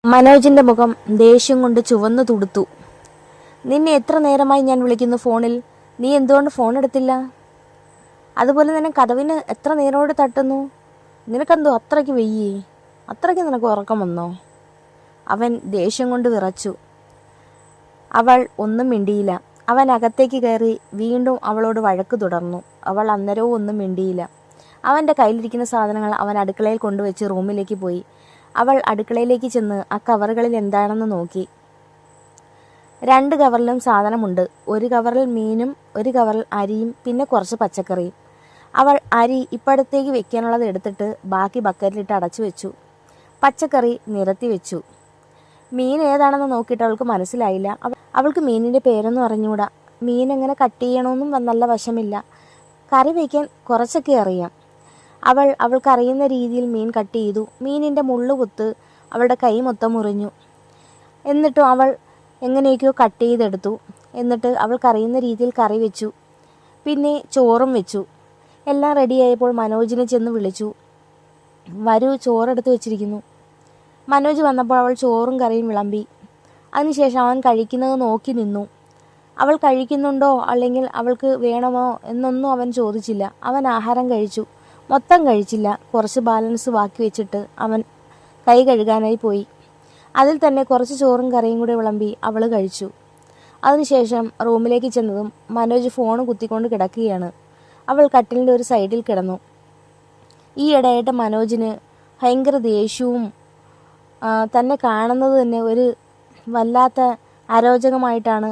മനോജിന്റെ മുഖം ദേഷ്യം കൊണ്ട് ചുവന്നു തുടുത്തു. നിന്നെ എത്ര നേരമായി ഞാൻ വിളിക്കുന്നു ഫോണിൽ, നീ എന്തുകൊണ്ട് ഫോൺ എടുത്തില്ല? അതുപോലെ തന്നെ കതവിന് എത്ര നേരോട് തട്ടുന്നു, നിനക്കെന്തോ അത്രയ്ക്ക് വെയ്യേ? അത്രയ്ക്ക് നിനക്ക് ഉറക്കം വന്നോ? അവൻ ദേഷ്യം കൊണ്ട് വിറച്ചു. അവൾ ഒന്നും മിണ്ടിയില്ല. അവൻ അകത്തേക്ക് കയറി വീണ്ടും അവളോട് വഴക്ക് തുടർന്നു. അവൾ അന്നേരവും ഒന്നും മിണ്ടിയില്ല. അവൻ്റെ കയ്യിലിരിക്കുന്ന സാധനങ്ങൾ അവൻ അടുക്കളയിൽ കൊണ്ടുവച്ച് റൂമിലേക്ക് പോയി. അവൾ അടുക്കളയിലേക്ക് ചെന്ന് ആ കവറുകളിൽ എന്താണെന്ന് നോക്കി. 2 കവറിലും സാധനമുണ്ട്. ഒരു കവറിൽ മീനും ഒരു കവറിൽ അരിയും പിന്നെ കുറച്ച് പച്ചക്കറിയും. അവൾ അരി ഇപ്പഴത്തേക്ക് വെക്കാനുള്ളത് എടുത്തിട്ട് ബാക്കി ബക്കറ്റിലിട്ട് അടച്ചു വെച്ചു. പച്ചക്കറി നിരത്തി വെച്ചു. മീൻ ഏതാണെന്ന് നോക്കിയിട്ട് അവൾക്ക് മനസ്സിലായില്ല. അവൾക്ക് മീനിൻ്റെ പേരൊന്നും അറിഞ്ഞൂടാ. മീൻ എങ്ങനെ കട്ട് ചെയ്യണമെന്നും നല്ല വശമില്ല. കറി വയ്ക്കാൻ കുറച്ചൊക്കെ അറിയാം. അവൾക്കറിയുന്ന രീതിയിൽ മീൻ കട്ട് ചെയ്തു. മീനിൻ്റെ മുള്ളു കുത്ത് അവളുടെ കൈ മൊത്തം മുറിഞ്ഞു. എന്നിട്ടും അവൾ എങ്ങനെയൊക്കെയോ കട്ട് ചെയ്തെടുത്തു. എന്നിട്ട് അവൾക്കറിയുന്ന രീതിയിൽ കറി വെച്ചു. പിന്നെ ചോറും വെച്ചു. എല്ലാം റെഡിയായപ്പോൾ മനോജിനെ ചെന്ന് വിളിച്ചു. വരൂ, ചോറെടുത്ത് വെച്ചിരിക്കുന്നു. മനോജ് വന്നപ്പോൾ അവൾ ചോറും കറിയും വിളമ്പി. അതിനുശേഷം അവൻ കഴിക്കുന്നത് നോക്കി നിന്നു. അവൾ കഴിക്കുന്നുണ്ടോ അല്ലെങ്കിൽ അവൾക്ക് വേണമോ എന്നൊന്നും അവൻ ചോദിച്ചില്ല. അവൻ ആഹാരം കഴിച്ചു. മൊത്തം കഴിച്ചില്ല. കുറച്ച് ബാലൻസ് ബാക്കി വെച്ചിട്ട് അവൻ കൈ കഴുകാനായി പോയി. അതിൽ തന്നെ കുറച്ച് ചോറും കറിയും കൂടി വിളമ്പി അവൾ കഴിച്ചു. അതിനുശേഷം റൂമിലേക്ക് ചെന്നതും മനോജ് ഫോൺ കുത്തിക്കൊണ്ട് കിടക്കുകയാണ്. അവൾ കട്ടിലിൻ്റെ ഒരു സൈഡിൽ കിടന്നു. ഈ ഇടയായിട്ട് മനോജിന് ഭയങ്കര ദേഷ്യവും തന്നെ കാണുന്നത് തന്നെ ഒരു വല്ലാത്ത അരോചകമായിട്ടാണ്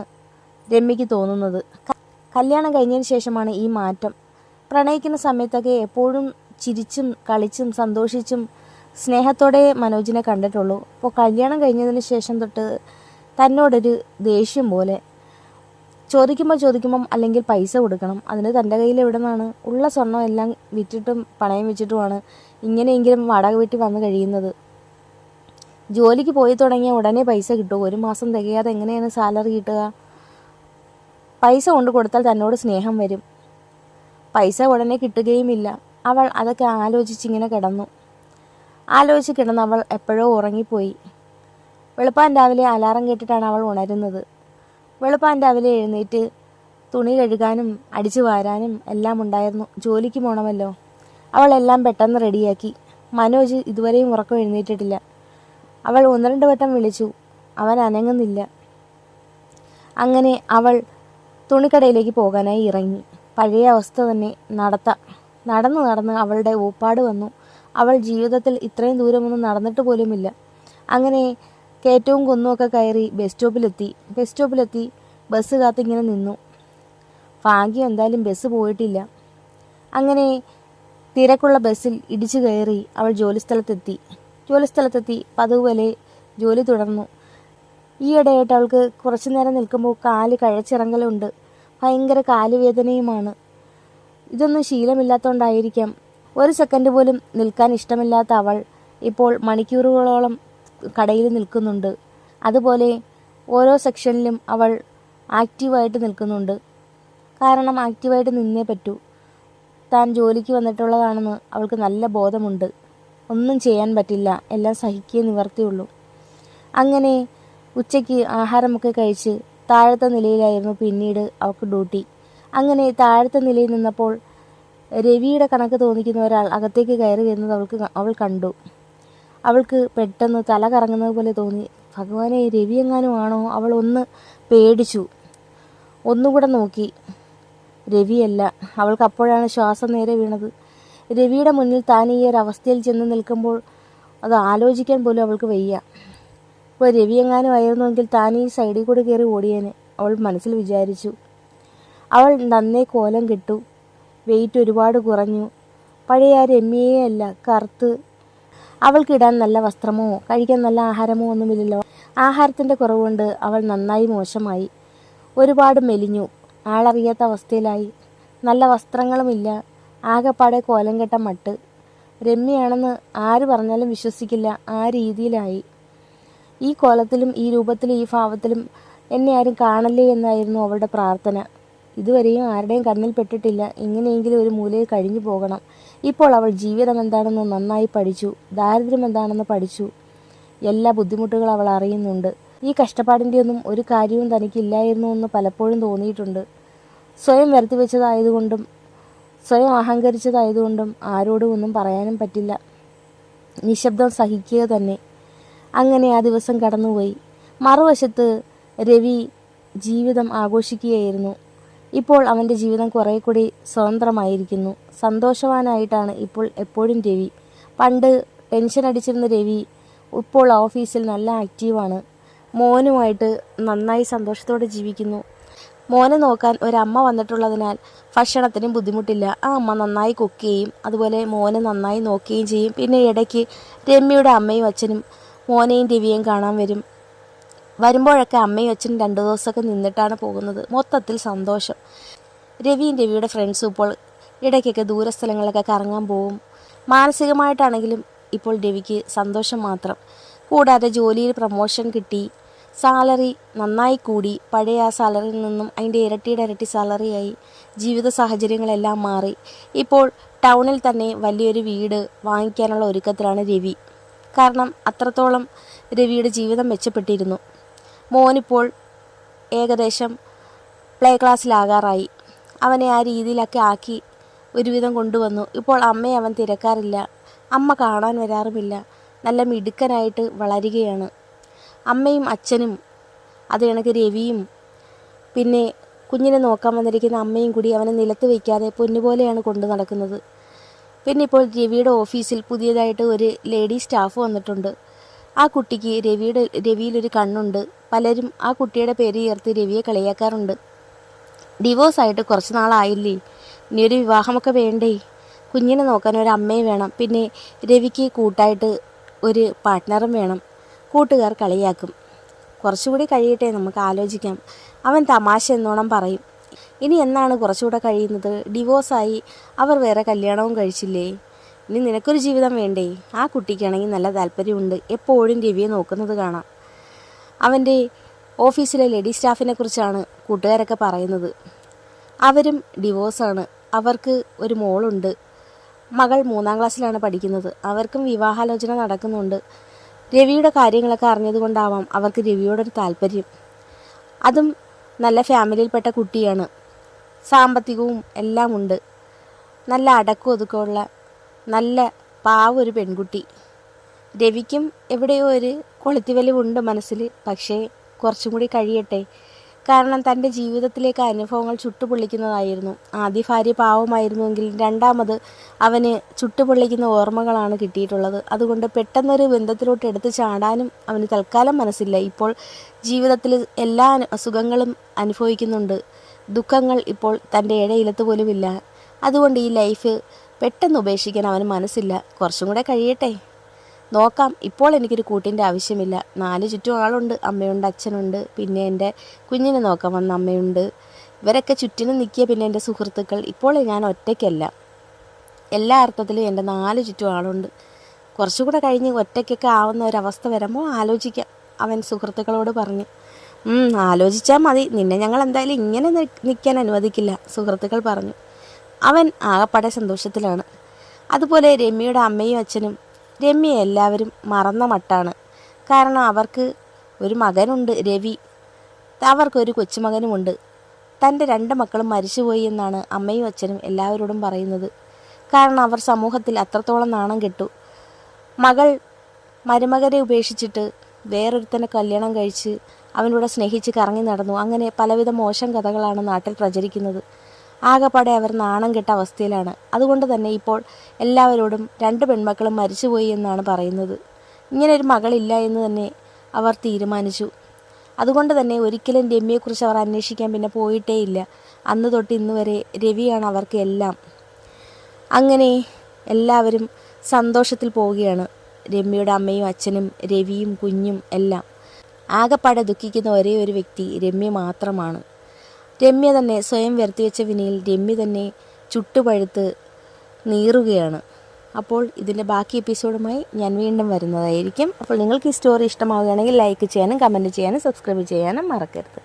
രമ്യയ്ക്ക് തോന്നുന്നത്. കല്യാണം കഴിഞ്ഞതിന് ശേഷമാണ് ഈ മാറ്റം. പ്രണയിക്കുന്ന സമയത്തൊക്കെ എപ്പോഴും ചിരിച്ചും കളിച്ചും സന്തോഷിച്ചും സ്നേഹത്തോടെ മനോജിനെ കണ്ടിട്ടുള്ളൂ. അപ്പോൾ കല്യാണം കഴിഞ്ഞതിന് ശേഷം തൊട്ട് തന്നോടൊരു ദേഷ്യം പോലെ. ചോദിക്കുമ്പം അല്ലെങ്കിൽ പൈസ കൊടുക്കണം. അതിന് തൻ്റെ കയ്യിൽ എവിടെ നിന്നാണ്? ഉള്ള സ്വർണ്ണം എല്ലാം വിറ്റിട്ടും പണയം വെച്ചിട്ടുമാണ് ഇങ്ങനെയെങ്കിലും വാടക വീട്ടിൽ വന്ന് കഴിയുന്നത്. ജോലിക്ക് പോയി തുടങ്ങിയ ഉടനെ പൈസ കിട്ടും. 1 മാസം തികയാതെ എങ്ങനെയാണ് സാലറി കിട്ടുക? പൈസ കൊണ്ട് കൊടുത്താൽ തന്നോട് സ്നേഹം വരും. പൈസ ഉടനെ കിട്ടുകയുമില്ല. അവൾ അതൊക്കെ ആലോചിച്ചിങ്ങനെ കിടന്നു. ആലോചിച്ച് കിടന്ന് അവൾ എപ്പോഴോ ഉറങ്ങിപ്പോയി. വെളുപ്പാൻ രാവിലെ അലാറം കേട്ടിട്ടാണ് അവൾ ഉണരുന്നത്. വെളുപ്പാൻ രാവിലെ എഴുന്നേറ്റ് തുണി കഴുകാനും അടിച്ചു വാരാനും എല്ലാം ഉണ്ടായിരുന്നു. ജോലിക്ക് പോകണമല്ലോ. അവൾ എല്ലാം പെട്ടെന്ന് റെഡിയാക്കി. മനോജ് ഇതുവരെയും ഉറക്കം എഴുന്നേറ്റിട്ടില്ല. അവൾ 1-2 വട്ടം വിളിച്ചു. അവൻ അനങ്ങുന്നില്ല. അങ്ങനെ അവൾ തുണിക്കടയിലേക്ക് പോകാനായി ഇറങ്ങി. പഴയ അവസ്ഥ തന്നെ. നടന്ന് അവളുടെ ഊപ്പാട് വന്നു. അവൾ ജീവിതത്തിൽ ഇത്രയും ദൂരമൊന്നും നടന്നിട്ട് പോലുമില്ല. അങ്ങനെ കയറ്റവും കുന്നുമൊക്കെ കയറി ബസ് സ്റ്റോപ്പിലെത്തി ബസ് കാത്തിങ്ങനെ നിന്നു. ഭാഗ്യം, എന്തായാലും ബസ് പോയിട്ടില്ല. അങ്ങനെ തിരക്കുള്ള ബസ്സിൽ ഇടിച്ചു കയറി അവൾ ജോലിസ്ഥലത്തെത്തി പതിവ് പോലെ ജോലി തുടർന്നു. ഈയിടെയായിട്ട് അവൾക്ക് കുറച്ചു നേരം നിൽക്കുമ്പോൾ കാല് കഴച്ചിറങ്ങലുണ്ട്. ഭയങ്കര കാലുവേദനയുമാണ്. ഇതൊന്നും ശീലമില്ലാത്തതുകൊണ്ടായിരിക്കാം 1 സെക്കൻഡ് പോലും നിൽക്കാൻ ഇഷ്ടമില്ലാത്ത അവൾ ഇപ്പോൾ മണിക്കൂറുകളോളം കടയിൽ നിൽക്കുന്നുണ്ട്. അതുപോലെ ഓരോ സെക്ഷനിലും അവൾ ആക്റ്റീവായിട്ട് നിൽക്കുന്നുണ്ട്. കാരണം ആക്റ്റീവായിട്ട് നിന്നേ പറ്റൂ. താൻ ജോലിക്ക് വന്നിട്ടുള്ളതാണെന്ന് അവൾക്ക് നല്ല ബോധമുണ്ട്. ഒന്നും ചെയ്യാൻ പറ്റില്ല. എല്ലാം സഹിക്കേ നിവർത്തിയുള്ളൂ. അങ്ങനെ ഉച്ചയ്ക്ക് ആഹാരമൊക്കെ കഴിച്ച് താഴത്തെ നിലയിലായിരുന്നു പിന്നീട് അവൾക്ക് ഡ്യൂട്ടി. അങ്ങനെ താഴത്തെ നിലയിൽ നിന്നപ്പോൾ രവിയുടെ കണക്ക് തോന്നിക്കുന്ന ഒരാൾ അകത്തേക്ക് കയറി വരുന്നത് അവൾ കണ്ടു. അവൾക്ക് പെട്ടെന്ന് തല കറങ്ങുന്നത് പോലെ തോന്നി. ഭഗവാനെ, രവി എങ്ങാനും ആണോ? അവൾ ഒന്ന് പേടിച്ചു. ഒന്നുകൂടെ നോക്കി. രവിയല്ല. അവൾക്ക് അപ്പോഴാണ് ശ്വാസം നേരെ വീണത്. രവിയുടെ മുന്നിൽ താൻ ഈ ഒരു അവസ്ഥയിൽ ചെന്ന് നിൽക്കുമ്പോൾ അത് ആലോചിക്കാൻ പോലും അവൾക്ക് വയ്യ. ഇപ്പോൾ രവി എങ്ങാനും ആയിരുന്നുവെങ്കിൽ താൻ ഈ സൈഡിൽ കൂടെ കയറി ഓടിയേനെ അവൾ മനസ്സിൽ വിചാരിച്ചു. അവൾ നന്നേ കോലം കെട്ടു. വെയിറ്റ് ഒരുപാട് കുറഞ്ഞു. പഴയ ആ രമ്യയേ അല്ല, കറുത്ത്. അവൾക്കിടാൻ നല്ല വസ്ത്രമോ കഴിക്കാൻ നല്ല ആഹാരമോ ഒന്നുമില്ലല്ലോ. ആഹാരത്തിൻ്റെ കുറവുകൊണ്ട് അവൾ നന്നായി മോശമായി. ഒരുപാട് മെലിഞ്ഞു. ആളറിയാത്ത അവസ്ഥയിലായി. നല്ല വസ്ത്രങ്ങളുമില്ല. ആകെപ്പാടെ കോലം കെട്ട മട്ട്. രമ്യയാണെന്ന് ആര് പറഞ്ഞാലും വിശ്വസിക്കില്ല. ആ രീതിയിലായി. ഈ കോലത്തിലും ഈ രൂപത്തിലും ഈ ഭാവത്തിലും എന്നെ ആരും കാണല്ലേ എന്നായിരുന്നു അവളുടെ പ്രാർത്ഥന. ഇതുവരെയും ആരുടെയും കണ്ണിൽ പെട്ടിട്ടില്ല. എങ്ങനെയെങ്കിലും ഒരു മൂലയിൽ കഴിഞ്ഞു പോകണം. ഇപ്പോൾ അവൾ ജീവിതം എന്താണെന്ന് നന്നായി പഠിച്ചു. ദാരിദ്ര്യം എന്താണെന്ന് പഠിച്ചു. എല്ലാ ബുദ്ധിമുട്ടുകളും അവൾ അറിയുന്നുണ്ട്. ഈ കഷ്ടപ്പാടിൻ്റെ ഒന്നും ഒരു കാര്യവും തനിക്കില്ലായിരുന്നു എന്ന് പലപ്പോഴും തോന്നിയിട്ടുണ്ട്. സ്വയം വരുത്തി വെച്ചതായതുകൊണ്ടും സ്വയം അഹങ്കരിച്ചതായതുകൊണ്ടും ആരോടും ഒന്നും പറയാനും പറ്റില്ല. നിശബ്ദം സഹിക്കുക തന്നെ. അങ്ങനെ ആ ദിവസം കടന്നുപോയി. മറുവശത്ത് രവി ജീവിതം ആഘോഷിക്കുകയായിരുന്നു. ഇപ്പോൾ അവൻ്റെ ജീവിതം കുറേ കൂടി സ്വതന്ത്രമായിരിക്കുന്നു. സന്തോഷവാനായിട്ടാണ് ഇപ്പോൾ എപ്പോഴും രവി. പണ്ട് ടെൻഷൻ അടിച്ചിരുന്ന രവി ഇപ്പോൾ ഓഫീസിൽ നല്ല ആക്റ്റീവാണ്. മോനുമായിട്ട് നന്നായി സന്തോഷത്തോടെ ജീവിക്കുന്നു. മോനെ നോക്കാൻ ഒരമ്മ വന്നിട്ടുള്ളതിനാൽ ഭക്ഷണത്തിനും ബുദ്ധിമുട്ടില്ല. ആ അമ്മ നന്നായി കുക്ക് ചെയ്യും, അതുപോലെ മോനെ നന്നായി നോക്കുകയും ചെയ്യും. പിന്നെ ഇടയ്ക്ക് രമ്യയുടെ അമ്മയും അച്ഛനും മോനെയും രവിയെയും കാണാൻ വരും. വരുമ്പോഴൊക്കെ അമ്മയും അച്ഛനും 2 ദിവസമൊക്കെ നിന്നിട്ടാണ് പോകുന്നത്. മൊത്തത്തിൽ സന്തോഷം. രവിയും രവിയുടെ ഫ്രണ്ട്സും ഇപ്പോൾ ഇടയ്ക്കൊക്കെ ദൂരസ്ഥലങ്ങളിലൊക്കെ കറങ്ങാൻ പോവും. മാനസികമായിട്ടാണെങ്കിലും ഇപ്പോൾ രവിക്ക് സന്തോഷം മാത്രം. കൂടാതെ ജോലിയിൽ പ്രമോഷൻ കിട്ടി, സാലറി നന്നായി കൂടി. പഴയ ആ സാലറിയിൽ നിന്നും അതിൻ്റെ ഇരട്ടിയുടെ ഇരട്ടി സാലറിയായി. ജീവിത സാഹചര്യങ്ങളെല്ലാം മാറി. ഇപ്പോൾ ടൗണിൽ തന്നെ വലിയൊരു വീട് വാങ്ങിക്കാനുള്ള ഒരുക്കത്തിലാണ് രവി. കാരണം അത്രത്തോളം രവിയുടെ ജീവിതം മെച്ചപ്പെട്ടിരുന്നു. മോനിപ്പോൾ ഏകദേശം പ്ലേ ക്ലാസ്സിലാകാറായി. അവനെ ആ രീതിയിലൊക്കെ ആക്കി ഒരുവിധം കൊണ്ടുവന്നു. ഇപ്പോൾ അമ്മയെ അവൻ തിരക്കാറില്ല, അമ്മ കാണാൻ വരാറുമില്ല. നല്ല മിടുക്കനായിട്ട് വളരുകയാണ്. അമ്മയും അച്ഛനും അത് കണക്ക് രവിയും പിന്നെ കുഞ്ഞിനെ നോക്കാൻ വന്നിരിക്കുന്ന അമ്മയും കൂടി അവനെ നിലത്ത് വയ്ക്കാതെ പൊന്നുപോലെയാണ് കൊണ്ടു നടക്കുന്നത്. പിന്നെ ഇപ്പോൾ രവിയുടെ ഓഫീസിൽ പുതിയതായിട്ട് ഒരു ലേഡി സ്റ്റാഫ് വന്നിട്ടുണ്ട്. ആ കുട്ടിക്ക് രവിയിലൊരു കണ്ണുണ്ട്. പലരും ആ കുട്ടിയുടെ പേര് ചേർത്ത് രവിയെ കളിയാക്കാറുണ്ട്. ഡിവോഴ്സായിട്ട് കുറച്ച് നാളായില്ലേ, ഇനിയൊരു വിവാഹമൊക്കെ വേണ്ടേ? കുഞ്ഞിനെ നോക്കാൻ ഒരു അമ്മയും വേണം. പിന്നെ രവിക്ക് കൂട്ടായിട്ട് ഒരു പാർട്ട്ണറും വേണം. കൂട്ടുകാർ കളിയാക്കും. കുറച്ചുകൂടി കഴിയട്ടെ, നമുക്ക് ആലോചിക്കാം. അവൻ തമാശ എന്നോണം പറയും. ഇനി എന്നാണ് കുറച്ചുകൂടെ കഴിയുന്നത്? ഡിവോഴ്സായി, അവർ വേറെ കല്യാണവും കഴിച്ചില്ലേ? ഇനി നിനക്കൊരു ജീവിതം വേണ്ടേ? ആ കുട്ടിക്കാണെങ്കിൽ നല്ല താല്പര്യമുണ്ട്, എപ്പോഴും രവിയെ നോക്കുന്നത് കാണാം. അവൻ്റെ ഓഫീസിലെ ലേഡി സ്റ്റാഫിനെ കുറിച്ചാണ് കൂട്ടുകാരൊക്കെ പറയുന്നത്. അവരും ഡിവോഴ്സാണ്. അവർക്ക് ഒരു മോളുണ്ട്. മകൾ 3ാം ക്ലാസ്സിലാണ് പഠിക്കുന്നത്. അവർക്കും വിവാഹാലോചന നടക്കുന്നുണ്ട്. രവിയുടെ കാര്യങ്ങളൊക്കെ അറിഞ്ഞതുകൊണ്ടാവാം അവർക്ക് രവിയോടൊരു താല്പര്യം. അതും നല്ല ഫാമിലിയിൽപ്പെട്ട കുട്ടിയാണ്. സാമ്പത്തികവും എല്ലാം ഉണ്ട്. നല്ല അടക്കം ഒതുക്കമുള്ള നല്ല പാവൊരു പെൺകുട്ടി. രവിക്കും എവിടെയോ ഒരു കൊളുത്തിവലിവുണ്ട് മനസ്സിൽ. പക്ഷേ കുറച്ചും കൂടി കഴിയട്ടെ. കാരണം തൻ്റെ ജീവിതത്തിലേക്ക് അനുഭവങ്ങൾ ചുട്ടുപൊള്ളിക്കുന്നതായിരുന്നു. ആദ്യ ഭാര്യ പാവമായിരുന്നുവെങ്കിൽ രണ്ടാമത് അവന് ചുട്ടുപൊള്ളിക്കുന്ന ഓർമ്മകളാണ് കിട്ടിയിട്ടുള്ളത്. അതുകൊണ്ട് പെട്ടെന്നൊരു ബന്ധത്തിലോട്ട് എടുത്ത് ചാടാനും അവന് തൽക്കാലം മനസ്സില്ല. ഇപ്പോൾ ജീവിതത്തിൽ എല്ലാ സുഖങ്ങളും അനുഭവിക്കുന്നുണ്ട്. ദുഃഖങ്ങൾ ഇപ്പോൾ തൻ്റെ ഇടയിലത്ത് പോലുമില്ല. അതുകൊണ്ട് ഈ ലൈഫ് പെട്ടെന്ന് ഉപേക്ഷിക്കാൻ അവന് മനസ്സില്ല. കുറച്ചും കൂടെ കഴിയട്ടെ, നോക്കാം. ഇപ്പോൾ എനിക്കൊരു കൂട്ടിൻ്റെ ആവശ്യമില്ല. 4 ചുറ്റും ആളുണ്ട്. അമ്മയുണ്ട്, അച്ഛനുണ്ട്, പിന്നെ എൻ്റെ കുഞ്ഞിനെ നോക്കാൻ വന്ന അമ്മയുണ്ട്. ഇവരൊക്കെ ചുറ്റിനും നിൽക്കിയ പിന്നെ എൻ്റെ സുഹൃത്തുക്കൾ. ഇപ്പോൾ ഞാൻ ഒറ്റയ്ക്കല്ല. എല്ലാ അർത്ഥത്തിലും എൻ്റെ 4 ചുറ്റും ആളുണ്ട്. കുറച്ചുകൂടെ കഴിഞ്ഞ് ഒറ്റയ്ക്കൊക്കെ ആവുന്ന ഒരവസ്ഥ വരുമ്പോൾ ആലോചിക്കാം, അവൻ സുഹൃത്തുക്കളോട് പറഞ്ഞു. ആലോചിച്ചാൽ മതി, നിന്നെ ഞങ്ങൾ എന്തായാലും ഇങ്ങനെ നിൽക്കാൻ അനുവദിക്കില്ല, സുഹൃത്തുക്കൾ പറഞ്ഞു. അവൻ ആകപ്പാടെ സന്തോഷത്തിലാണ്. അതുപോലെ രമ്യയുടെ അമ്മയും അച്ഛനും രമ്യയെ എല്ലാവരും മറന്ന മട്ടാണ്. കാരണം അവർക്ക് ഒരു മകനുണ്ട്, രവി. അവർക്കൊരു കൊച്ചുമകനുമുണ്ട്. തൻ്റെ 2 മക്കളും മരിച്ചുപോയി എന്നാണ് അമ്മയും അച്ഛനും എല്ലാവരോടും പറയുന്നത്. കാരണം അവർ സമൂഹത്തിൽ അത്രത്തോളം നാണം കെട്ടു. മകൾ മരുമകനെ ഉപേക്ഷിച്ചിട്ട് വേറൊരുത്തനെ കല്യാണം കഴിച്ച് അവനോട് സ്നേഹിച്ച് കറങ്ങി നടന്നു. അങ്ങനെ പലവിധ മോശം കഥകളാണ് നാട്ടിൽ പ്രചരിക്കുന്നത്. ആകെപ്പാടെ അവർ നാണം കെട്ട അവസ്ഥയിലാണ്. അതുകൊണ്ട് തന്നെ ഇപ്പോൾ എല്ലാവരോടും 2 പെൺമക്കളും മരിച്ചുപോയി എന്നാണ് പറയുന്നത്. ഇങ്ങനൊരു മകളില്ല എന്ന് തന്നെ അവർ തീരുമാനിച്ചു. അതുകൊണ്ട് തന്നെ ഒരിക്കലും രമ്യയെക്കുറിച്ച് അവർ അന്വേഷിക്കാൻ പിന്നെ പോയിട്ടേയില്ല. അന്ന് തൊട്ട് ഇന്ന് വരെ രവിയാണ് അവർക്ക് എല്ലാം. അങ്ങനെ എല്ലാവരും സന്തോഷത്തിൽ പോവുകയാണ്. രമ്യയുടെ അമ്മയും അച്ഛനും രവിയും കുഞ്ഞും എല്ലാം. ആകെപ്പാടെ ദുഃഖിക്കുന്ന ഒരേ ഒരു വ്യക്തി രമ്യ മാത്രമാണ്. രമ്യ തന്നെ സ്വയം വരുത്തിവെച്ച വിനയിൽ രമ്യ തന്നെ ചുട്ടുപഴുത്ത് നീറുകയാണ്. അപ്പോൾ ഇതിൻ്റെ ബാക്കി എപ്പിസോഡുമായി ഞാൻ വീണ്ടും വരുന്നതായിരിക്കും. അപ്പോൾ നിങ്ങൾക്ക് ഈ സ്റ്റോറി ഇഷ്ടമാവുകയാണെങ്കിൽ ലൈക്ക് ചെയ്യാനും കമൻറ്റ് ചെയ്യാനും സബ്സ്ക്രൈബ് ചെയ്യാനും മറക്കരുത്.